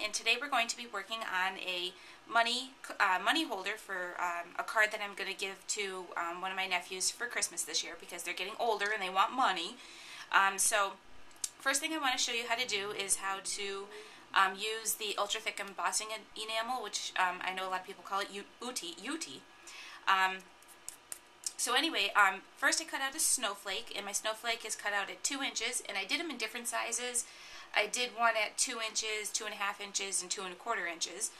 and today we're going to be working on a money holder for a card that I'm going to give to one of my nephews for Christmas this year because they're getting older and they want money. So first thing I want to show you how to do is how to use the ultra thick embossing enamel, which I know a lot of people call it UT. So anyway, first I cut out a snowflake, and my snowflake is cut out at 2 inches, and I did them in different sizes. I did one at 2 inches, 2.5 inches, and 2.25 inches.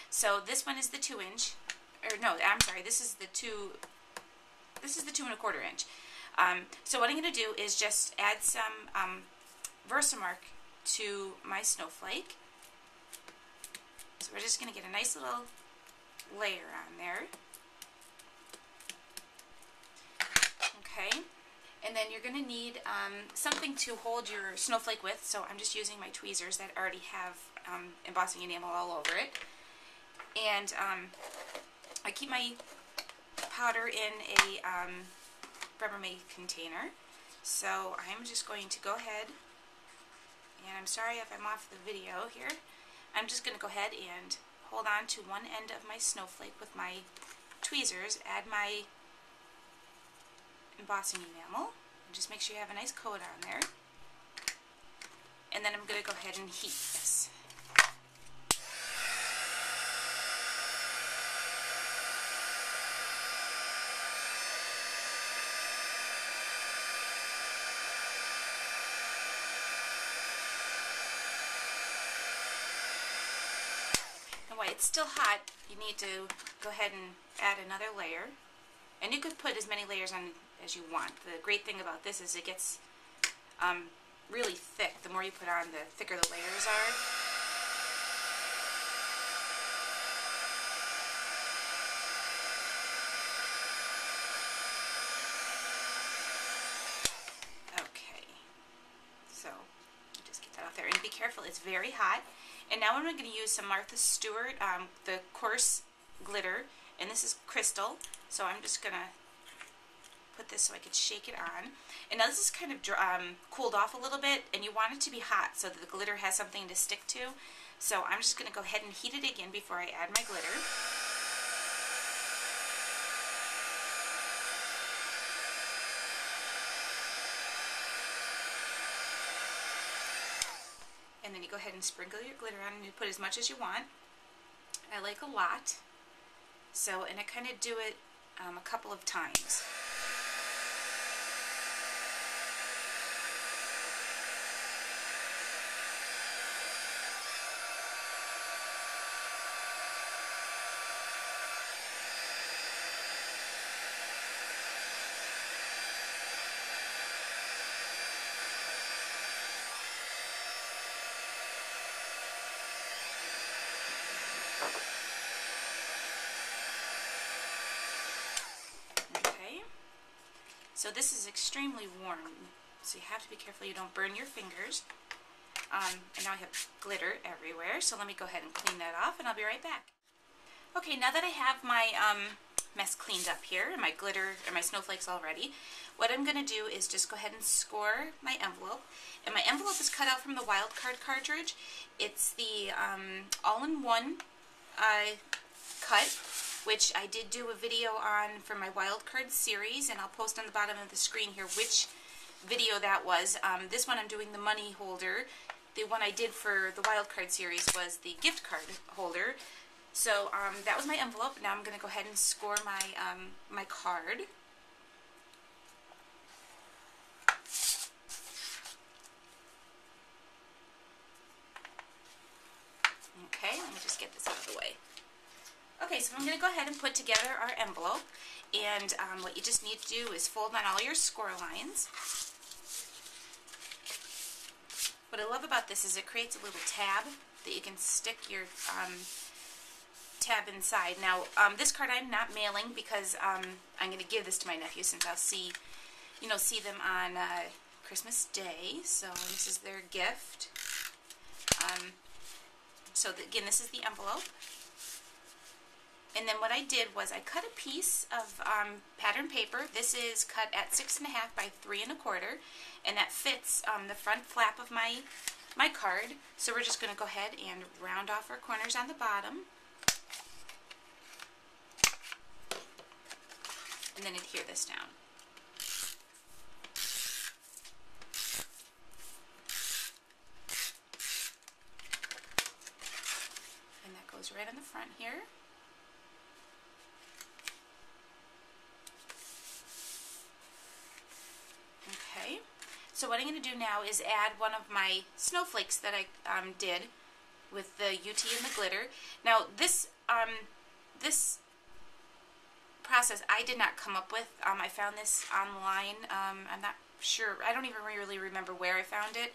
So this one is the 2 inch, or no, I'm sorry, this is the 2.25 inch. So what I'm going to do is just add some Versamark to my snowflake. So we're just going to get a nice little layer on there. Okay, and then you're going to need something to hold your snowflake with, so I'm just using my tweezers that already have embossing enamel all over it. And I keep my powder in a Rubbermaid container, so I'm just going to go ahead, and I'm sorry if I'm off the video here, I'm just going to go ahead and hold on to one end of my snowflake with my tweezers, add my embossing enamel, and just make sure you have a nice coat on there. And then I'm going to go ahead and heat this. And while it's still hot, you need to go ahead and add another layer. And you could put as many layers on as you want. The great thing about this is it gets really thick. The more you put on, the thicker the layers are. Okay, so just get that out there. And be careful, it's very hot. And now I'm going to use some Martha Stewart, the coarse glitter, and this is crystal. So I'm just going to put this so I could shake it on. And now this is kind of cooled off a little bit, and you want it to be hot so that the glitter has something to stick to. So I'm just going to go ahead and heat it again before I add my glitter. And then you go ahead and sprinkle your glitter on, and you put as much as you want. I like a lot. So, and I kind of do it a couple of times. So this is extremely warm, so you have to be careful you don't burn your fingers. And now I have glitter everywhere, so let me go ahead and clean that off, and I'll be right back. Okay, now that I have my mess cleaned up here, and my glitter and my snowflakes all ready, what I'm going to do is just go ahead and score my envelope. And my envelope is cut out from the wild card cartridge. It's the all-in-one cut, which I did do a video on for my wild card series, and I'll post on the bottom of the screen here which video that was. This one I'm doing the money holder. The one I did for the wild card series was the gift card holder. So that was my envelope. Now I'm going to go ahead and score my my card. Okay, let me just get this out of the way. Okay, so I'm going to go ahead and put together our envelope, and what you just need to do is fold on all your score lines. What I love about this is it creates a little tab that you can stick your tab inside. Now, this card I'm not mailing because I'm going to give this to my nephew since I'll see them on Christmas Day. So this is their gift. So again, this is the envelope. And then what I did was I cut a piece of pattern paper. This is cut at 6.5 by 3.25, and that fits the front flap of my my card. So we're just going to go ahead and round off our corners on the bottom. And then adhere this down. And that goes right on the front here. Okay, so what I'm going to do now is add one of my snowflakes that I did with the UT and the glitter. Now this process I did not come up with. I found this online. I'm not sure. I don't even really remember where I found it.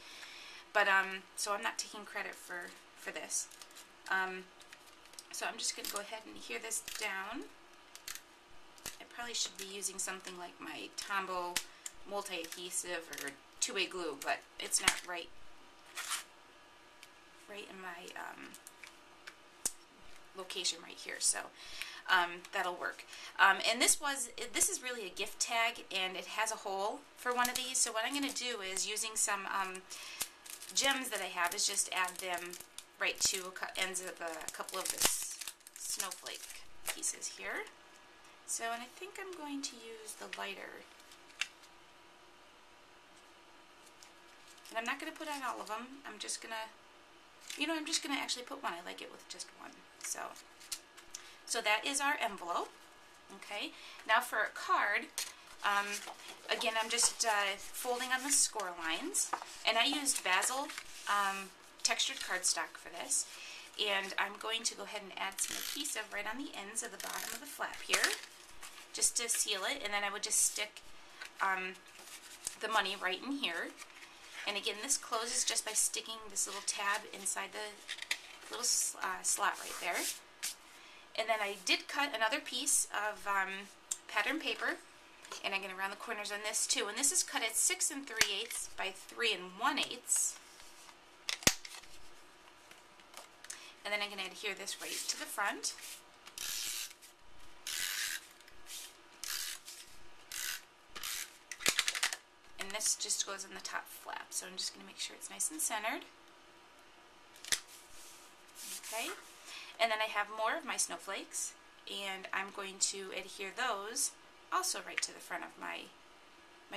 But so I'm not taking credit for this. So I'm just going to go ahead and adhere this down. I probably should be using something like my Tombow multi-adhesive or two-way glue, but it's not right in my location right here. So that'll work. And this is really a gift tag, and it has a hole for one of these. So what I'm going to do is, using some gems that I have, is just add them right to ends of a couple of the snowflake pieces here. So, and I think I'm going to use the lighter. And I'm not going to put on all of them. I'm just going to, I'm just going to actually put one. I like it with just one. So that is our envelope. Okay, now for a card, again, I'm just folding on the score lines, and I used Basil textured cardstock for this, and I'm going to go ahead and add some adhesive right on the ends of the bottom of the flap here, just to seal it, and then I would just stick the money right in here. And again, this closes just by sticking this little tab inside the little slot right there. And then I did cut another piece of pattern paper, and I'm going to round the corners on this too. And this is cut at 6 3/8 by 3 1/8. And then I'm going to adhere this right to the front. And this just goes in the top flap, so I'm just going to make sure it's nice and centered. Okay, and then I have more of my snowflakes, and I'm going to adhere those also right to the front of my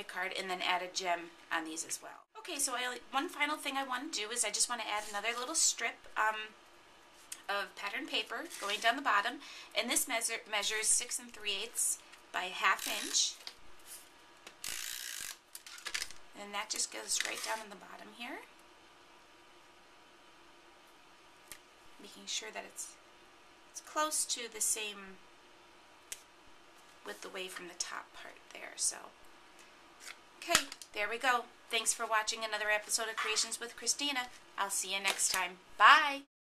card, and then add a gem on these as well. Okay, so one final thing I want to do is I just want to add another little strip of pattern paper going down the bottom, and this measures 6 3/8 by 1/2 inch. And that just goes right down in the bottom here, making sure that it's close to the same width away from the top part there. So, okay, there we go. Thanks for watching another episode of Creations with Christina. I'll see you next time. Bye!